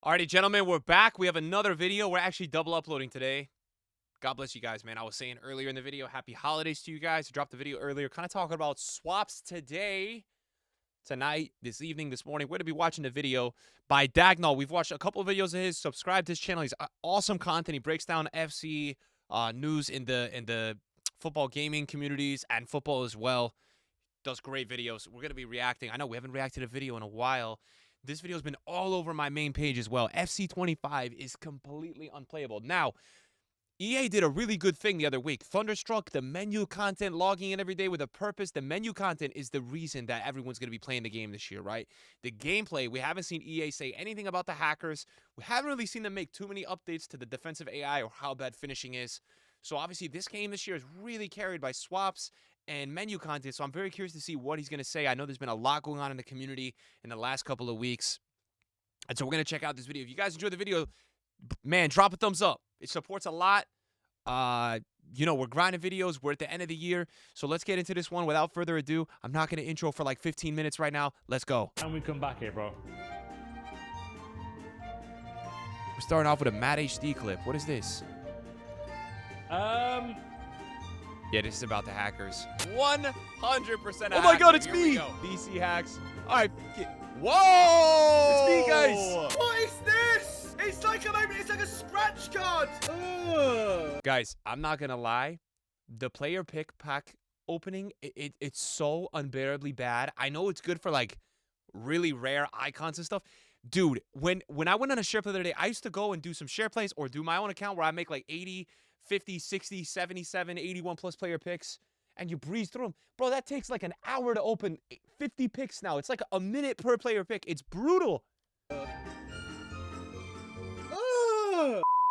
Alrighty, gentlemen, we're back. We have another video. We're actually double uploading today. God bless you guys, man. I was saying earlier in the video, happy holidays to you guys. I dropped the video earlier, kind of talking about swaps today, tonight, this evening, this morning. We're going to be watching the video by Dagnall. We've watched a couple of videos of his. Subscribe to his channel. He's awesome content. He breaks down FC news in the football gaming communities and football as well. Does great videos. We're going to be reacting. I know we haven't reacted to a video in a while. This video has been all over my main page as well. FC25 is completely unplayable. Now, EA did a really good thing the other week. Thunderstruck, the menu content, logging in every day with a purpose. The menu content is the reason that everyone's going to be playing the game this year, right? The gameplay, we haven't seen EA say anything about the hackers. We haven't really seen them make too many updates to the defensive AI or how bad finishing is. So obviously this game this year is really carried by swaps and menu content, so I'm very curious to see what he's going to say. I know there's been a lot going on in the community in the last couple of weeks, and so we're going to check out this video. If you guys enjoyed the video, man, drop a thumbs up. It supports a lot. You know, we're grinding videos. We're at the end of the year, so let's get into this one. Without further ado, I'm not going to intro for like 15 minutes right now. Let's go. And we come back here, bro. We're starting off with a Mad HD clip. What is this? Yeah, this is about the hackers. 100% Oh my god, it's me! DC hacks. All right. Whoa! It's me, guys. What is this? It's like a scratch card. Ugh. Guys, I'm not gonna lie. The player pick pack opening, it's so unbearably bad. I know it's good for like really rare icons and stuff. Dude, when I went on a share play the other day, I used to go and do some share plays or do my own account where I make like 80, 50, 60, 77, 81 plus player picks, and you breeze through them. Bro, that takes like an hour to open 50 picks now. It's like a minute per player pick. It's brutal.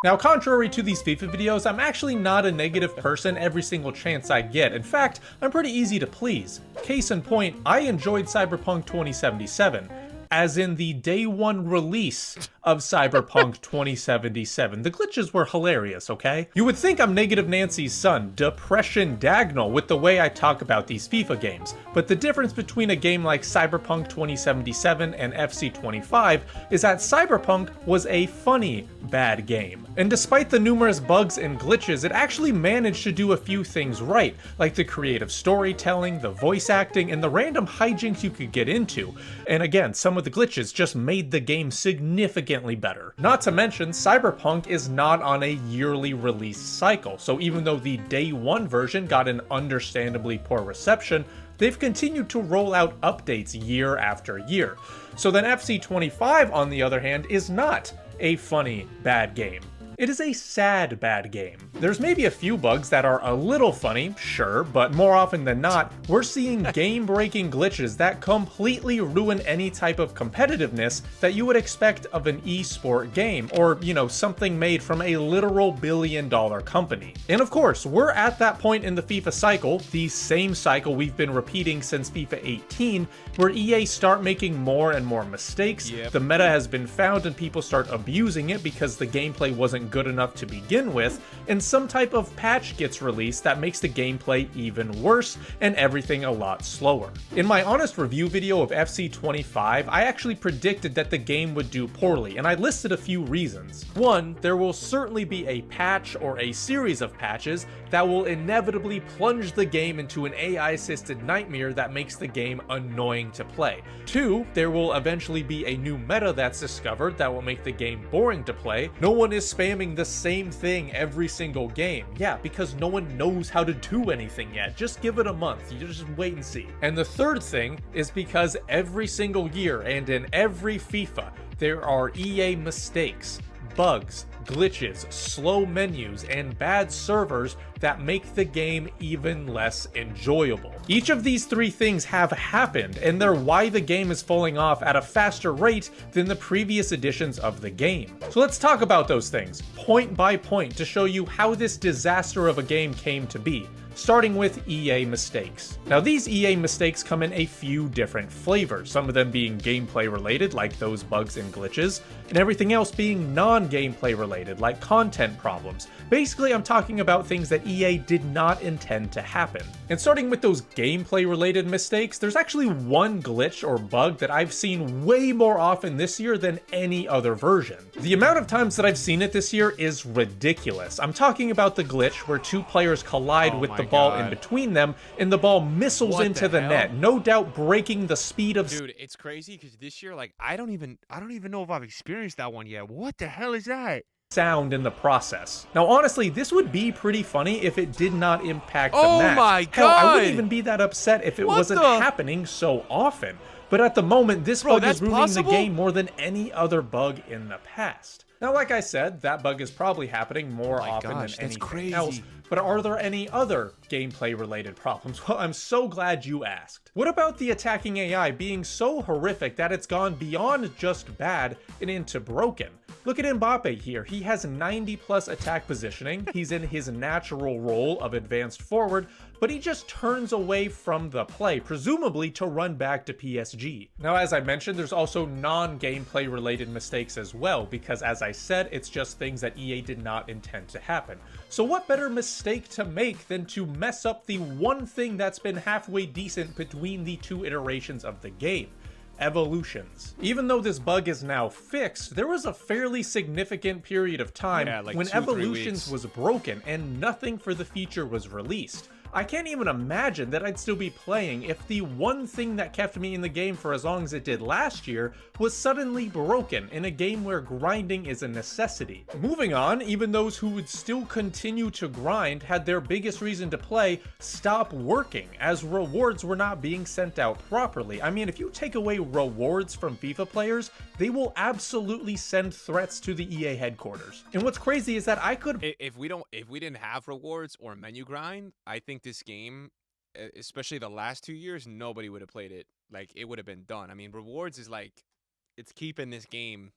Now, contrary to these FIFA videos, I'm actually not a negative person every single chance I get. In fact, I'm pretty easy to please. Case in point, I enjoyed Cyberpunk 2077. As in the day one release of Cyberpunk 2077. The glitches were hilarious, okay? You would think I'm Negative Nancy's son, Depression Dagnall, with the way I talk about these FIFA games. But the difference between a game like Cyberpunk 2077 and FC25 is that Cyberpunk was a funny, bad game. And despite the numerous bugs and glitches, it actually managed to do a few things right, like the creative storytelling, the voice acting, and the random hijinks you could get into. And again, some of the glitches just made the game significantly better. Not to mention, Cyberpunk is not on a yearly release cycle, so even though the day one version got an understandably poor reception, they've continued to roll out updates year after year. So then FC25, on the other hand, is not a funny, bad game. It is a sad bad game. There's maybe a few bugs that are a little funny, sure, but more often than not, we're seeing game-breaking glitches that completely ruin any type of competitiveness that you would expect of an esport game, or, you know, something made from a literal billion-dollar company. And of course, we're at that point in the FIFA cycle, the same cycle we've been repeating since FIFA 18, where EA start making more and more mistakes, the meta has been found and people start abusing it because the gameplay wasn't good enough to begin with, and some type of patch gets released that makes the gameplay even worse and everything a lot slower. In my honest review video of FC25, I actually predicted that the game would do poorly, and I listed a few reasons. One, there will certainly be a patch or a series of patches that will inevitably plunge the game into an AI-assisted nightmare that makes the game annoying to play. Two, there will eventually be a new meta that's discovered that will make the game boring to play. No one is spamming the same thing every single game. Yeah, because no one knows how to do anything yet. Just give it a month. You just wait and see. And the third thing is because every single year and in every FIFA, there are EA mistakes, bugs, glitches, slow menus, and bad servers that make the game even less enjoyable. Each of these three things have happened, and they're why the game is falling off at a faster rate than the previous editions of the game. So let's talk about those things, point by point, to show you how this disaster of a game came to be. starting with EA mistakes. Now these EA mistakes come in a few different flavors, some of them being gameplay related like those bugs and glitches, and everything else being non-gameplay related like content problems. Basically I'm talking about things that EA did not intend to happen. And starting with those gameplay related mistakes, there's actually one glitch or bug that I've seen way more often this year than any other version. The amount of times that I've seen it this year is ridiculous. I'm talking about the glitch where two players collide with the ball in between them and the ball missiles into the net, no doubt breaking the speed of— Dude, it's crazy because this year, like, I don't even know if I've experienced that one yet. What the hell is that? Sound in the process. Now honestly, this would be pretty funny if it did not impact the match. My Hell, I God! wouldn't even be that upset if it wasn't happening so often. But at the moment, this bug is ruining the game more than any other bug in the past. Now, like I said, that bug is probably happening more often than anything else. But are there any other gameplay-related problems? Well, I'm so glad you asked. What about the attacking AI being so horrific that it's gone beyond just bad and into broken? Look at Mbappe here. He has 90+ attack positioning. He's in his natural role of advanced forward, but he just turns away from the play, presumably to run back to PSG. Now, as I mentioned, there's also non-gameplay related mistakes as well, because as I said, it's just things that EA did not intend to happen. So what better mistake to make than to mess up the one thing that's been halfway decent between the two iterations of the game? Evolutions. Even though this bug is now fixed, there was a fairly significant period of time when Evolutions was broken and nothing for the feature was released. I can't even imagine that I'd still be playing if the one thing that kept me in the game for as long as it did last year was suddenly broken in a game where grinding is a necessity. Moving on, even those who would still continue to grind had their biggest reason to play stop working, as rewards were not being sent out properly. I mean, if you take away rewards from FIFA players, they will absolutely send threats to the EA headquarters. And what's crazy is that I could— If we didn't have rewards or menu grind, I think this game, especially the last 2 years, nobody would have played it. Like, it would have been done. I mean, rewards is like, it's keeping this game.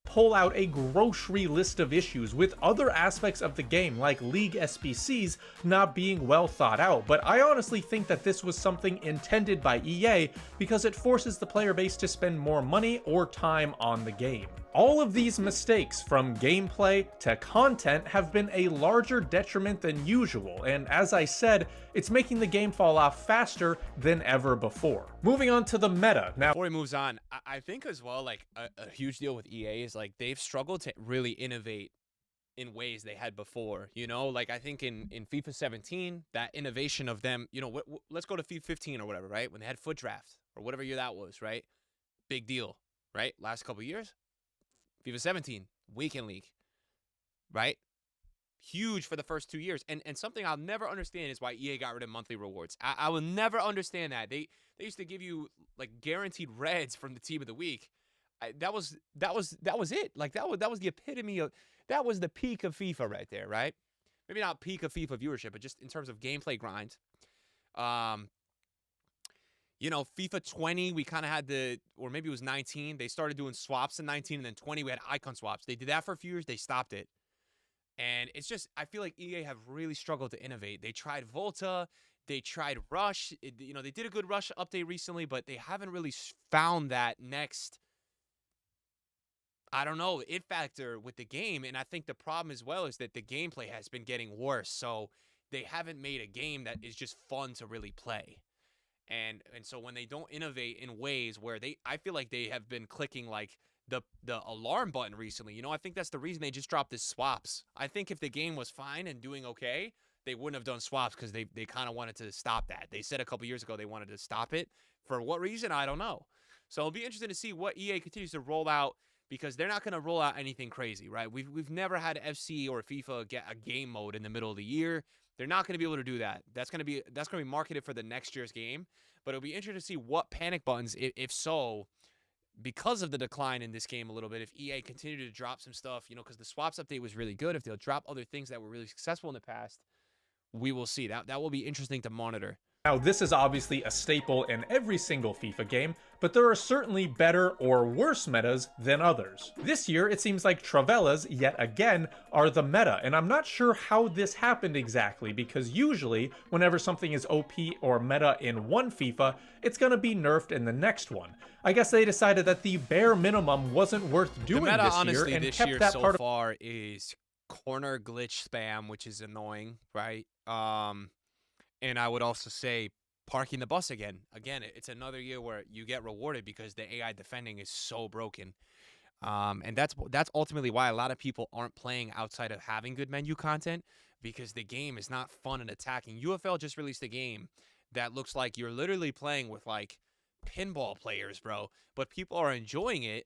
Pull out a grocery list of issues with other aspects of the game like League SBCs not being well thought out, but I honestly think that this was something intended by EA because it forces the player base to spend more money or time on the game. All of these mistakes, from gameplay to content, have been a larger detriment than usual, and as I said, it's making the game fall off faster than ever before. Moving on to the meta. Now, Before he moves on, I think as well, like, a huge deal with EA is, like, they've struggled to really innovate in ways they had before, you know? Like, I think in FIFA 17, that innovation of them, you know, let's go to FIFA 15 or whatever, right? When they had foot draft, or whatever year that was, right? Big deal, right? Last couple years. FIFA 17, Weekend League, right? Huge for the first 2 years. And something I'll never understand is why EA got rid of monthly rewards. I will never understand that. They used to give you, like, guaranteed reds from the team of the week. That was it. Like, that was the epitome of— that was the peak of FIFA right there, right? Maybe not peak of FIFA viewership, but just in terms of gameplay grind. You know, FIFA 20, we kind of had or maybe it was 19. They started doing swaps in 19, and then 20, we had icon swaps. They did that for a few years. They stopped it. And it's just, I feel like EA have really struggled to innovate. They tried Volta. They tried Rush. You know, they did a good Rush update recently, but they haven't really found that next, I don't know, it factor with the game. And I think the problem as well is that the gameplay has been getting worse. So they haven't made a game that is just fun to really play. And so when they don't innovate in ways where I feel like they have been clicking like the alarm button recently. You know, I think that's the reason they just dropped this swaps. I think if the game was fine and doing okay, they wouldn't have done swaps because they kind of wanted to stop that. They said a couple years ago they wanted to stop it. For what reason, I don't know. So it'll be interesting to see what EA continues to roll out, because they're not going to roll out anything crazy, right? We've never had FC or FIFA get a game mode in the middle of the year. They're not going to be able to do that. That's going to be marketed for the next year's game. But it'll be interesting to see what panic buttons, if so, because of the decline in this game a little bit, if EA continue to drop some stuff, you know, because the swaps update was really good. If they'll drop other things that were really successful in the past, we will see. That will be interesting to monitor. Now, this is obviously a staple in every single FIFA game, but there are certainly better or worse metas than others. This year, it seems like Travelas, yet again, are the meta, and I'm not sure how this happened exactly, because usually, whenever something is OP or meta in one FIFA, it's gonna be nerfed in the next one. I guess they decided that the bare minimum wasn't worth doing the meta, this honestly, year, and this kept year that so part far is corner glitch spam, which is annoying, right? And I would also say parking the bus again. Again, it's another year where you get rewarded because the AI defending is so broken. And that's ultimately why a lot of people aren't playing outside of having good menu content, because the game is not fun and attacking. UFL just released a game that looks like you're literally playing with like pinball players, bro. But people are enjoying it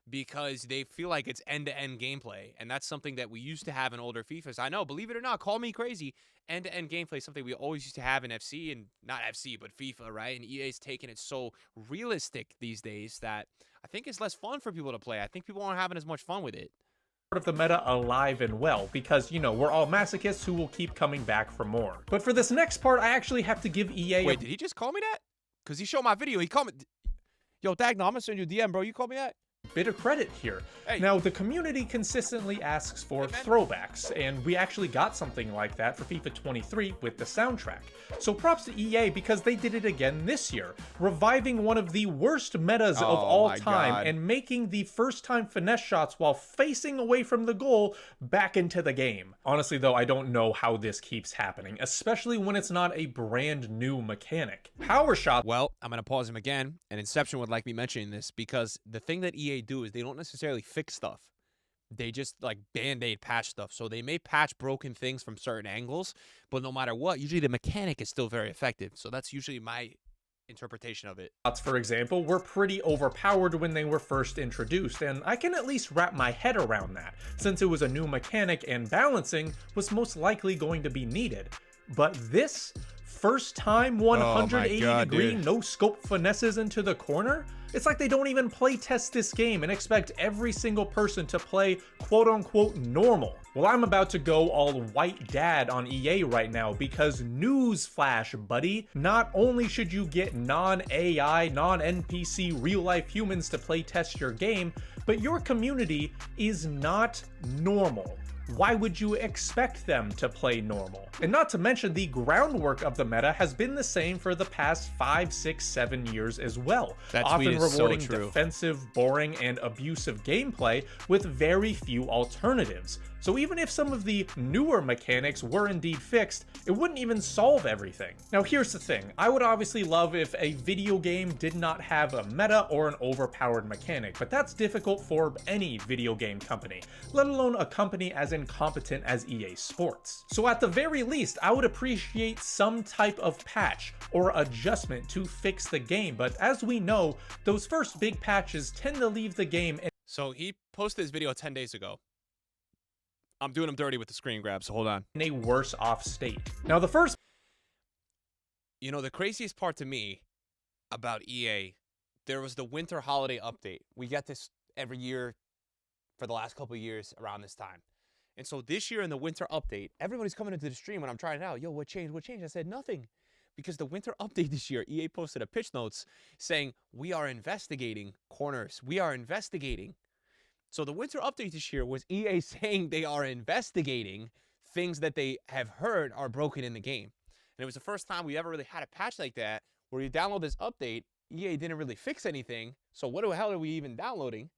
because they feel like it's end-to-end gameplay, and that's something that we used to have in older FIFAs. I know, believe it or not, call me crazy, end-to-end gameplay is something we always used to have in FC, and not FC, but FIFA, right? And EA's taking it so realistic these days that I think it's less fun for people to play. I think people aren't having as much fun with it. of the meta alive and well, because, you know, we're all masochists who will keep coming back for more. But for this next part, I actually have to give EA Wait, did he just call me that? Because he showed my video. He called me... Yo, Dagno, I'm going to send you a DM, bro. You called me that? bit of credit here. Hey. Now, the community consistently asks for throwbacks, and we actually got something like that for FIFA 23 with the soundtrack. So props to EA because they did it again this year, reviving one of the worst metas of all time and making the first time finesse shots while facing away from the goal back into the game. Honestly though, I don't know how this keeps happening, especially when it's not a brand new mechanic. Power shot. Well, I'm going to pause him again, and Inception would like me mentioning this because the thing that EA do is they don't necessarily fix stuff. They just like band-aid patch stuff. So they may patch broken things from certain angles, but no matter what, usually the mechanic is still very effective. So that's usually my interpretation of it. For example, were pretty overpowered when they were first introduced, and I can at least wrap my head around that, since it was a new mechanic and balancing was most likely going to be needed. But this first time 180 degree no scope finesses into the corner? It's like they don't even play test this game and expect every single person to play quote unquote normal. Well, I'm about to go all white dad on EA right now because newsflash, buddy, not only should you get non-AI, non-NPC real life humans to play test your game, but your community is not normal. Why would you expect them to play normal? And not to mention, the groundwork of the meta has been the same for the past 5, 6, 7 years as well. Often rewarding defensive, boring, and abusive gameplay with very few alternatives. So even if some of the newer mechanics were indeed fixed, it wouldn't even solve everything. Now here's the thing, I would obviously love if a video game did not have a meta or an overpowered mechanic, but that's difficult for any video game company, let alone a company as incompetent as EA Sports. So at the very least, I would appreciate some type of patch or adjustment to fix the game, but as we know, those first big patches tend to leave the game in... So he posted this video 10 days ago. I'm doing him dirty with the screen grab, so hold on. In a worse off state. Now the first... You know, the craziest part to me about EA, there was the winter holiday update. We get this every year for the last couple of years around this time. And so this year in the winter update, everybody's coming into the stream when I'm trying it out. Yo, what changed? What changed? I said nothing. Because the winter update this year, EA posted a pitch notes saying, we are investigating corners. We are investigating. So the winter update this year was EA saying they are investigating things that they have heard are broken in the game. And it was the first time we ever really had a patch like that where you download this update, EA didn't really fix anything. So what the hell are we even downloading?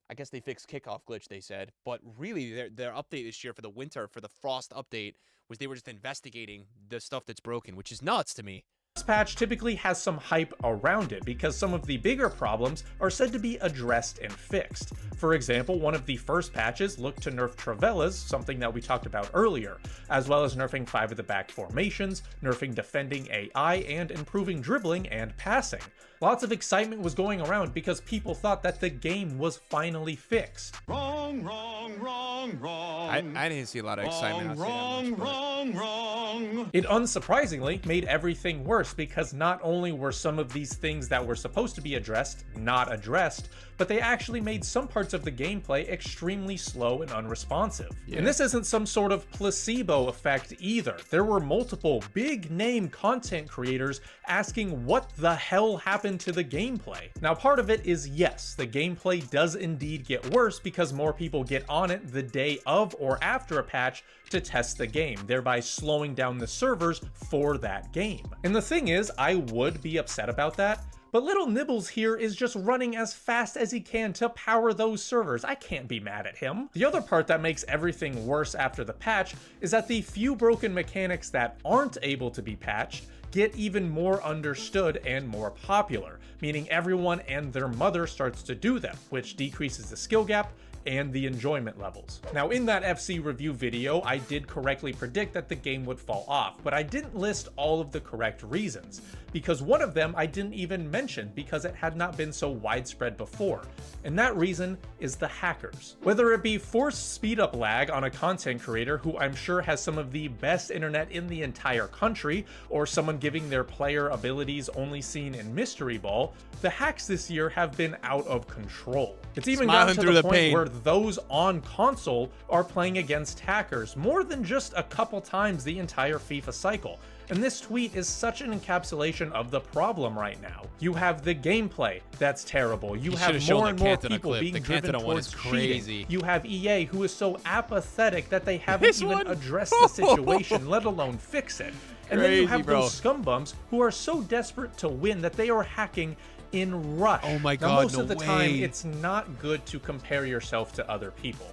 I guess they fixed kickoff glitch, they said. But really, their update this year for the winter, for the frost update, was they were just investigating the stuff that's broken, which is nuts to me. This patch typically has some hype around it because some of the bigger problems are said to be addressed and fixed. For example, one of the first patches looked to nerf Travelas, something that we talked about earlier, as well as nerfing 5 of the back formations, nerfing defending AI, and improving dribbling and passing. Lots of excitement was going around because people thought that the game was finally fixed. Wrong, wrong, wrong, wrong. I didn't see a lot of excitement. Wrong, wrong, wrong. wrong. It unsurprisingly made everything worse because not only were some of these things that were supposed to be addressed not addressed, but they actually made some parts of the gameplay extremely slow and unresponsive. Yeah. And this isn't some sort of placebo effect either. There were multiple big name content creators asking what the hell happened to the gameplay. Now part of it is yes, the gameplay does indeed get worse because more people get on it the day of or after a patch to test the game, thereby slowing down the servers for that game. And the thing is, I would be upset about that, but Little Nibbles here is just running as fast as he can to power those servers. I can't be mad at him. The other part that makes everything worse after the patch is that the few broken mechanics that aren't able to be patched get even more understood and more popular, meaning everyone and their mother starts to do them, which decreases the skill gap and the enjoyment levels. Now in that FC review video, I did correctly predict that the game would fall off, but I didn't list all of the correct reasons, because one of them I didn't even mention because it had not been so widespread before, and that reason is the hackers. Whether it be forced speed up lag on a content creator who I'm sure has some of the best internet in the entire country, or someone giving their player abilities only seen in Mystery Ball, the hacks this year have been out of control. It's even gotten to the point where those on console are playing against hackers more than just a couple times the entire FIFA cycle. And this tweet is such an encapsulation of the problem right now. You have the gameplay that's terrible. You have more and more people being driven towards cheating. You have EA who is so apathetic that they haven't even addressed the situation, let alone fix it. And then you have those scumbums who are so desperate to win that they are hacking in rush. Oh my God, now, most no of the way. time, it's not good to compare yourself to other people.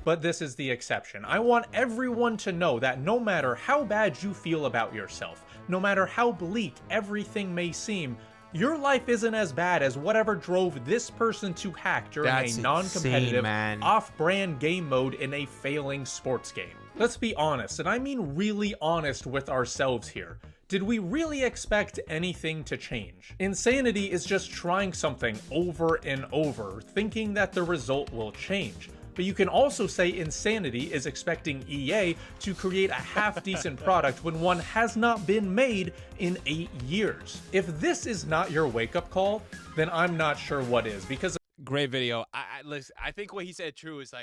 But this is the exception. I want everyone to know that no matter how bad you feel about yourself, no matter how bleak everything may seem, your life isn't as bad as whatever drove this person to hack during a non-competitive, off-brand game mode in a failing sports game. Let's be honest, and I mean really honest with ourselves here. Did we really expect anything to change? Insanity is just trying something over and over, thinking that the result will change. But you can also say insanity is expecting EA to create a half-decent product when one has not been made in 8 years. If this is not your wake-up call, then I'm not sure what is, because... Great video. Listen, I think what he said is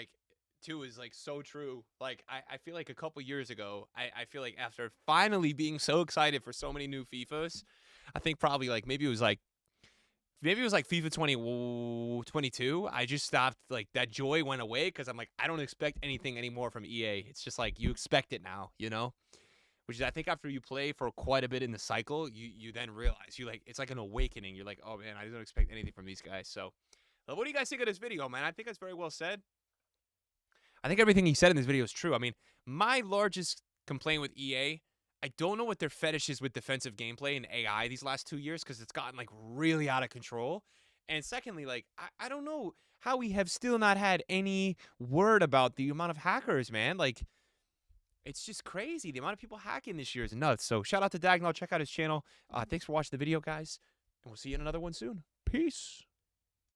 so true. Like, I feel like a couple years ago, I feel like after finally being so excited for so many new FIFAs, I think probably like maybe it was like FIFA 22. I just stopped, like that joy went away because I'm like, I don't expect anything anymore from EA. It's just like you expect it now, you know? Which is, I think after you play for quite a bit in the cycle, you then realize it's like an awakening. You're like, oh man, I don't expect anything from these guys. So what do you guys think of this video, man? I think that's very well said. I think everything he said in this video is true. I mean, my largest complaint with EA, I don't know what their fetish is with defensive gameplay and AI these last 2 years because it's gotten like really out of control. And secondly, like, I don't know how we have still not had any word about the amount of hackers, man. Like, it's just crazy. The amount of people hacking this year is nuts. So shout out to Dagnall. Check out his channel. Thanks for watching the video, guys. And we'll see you in another one soon. Peace.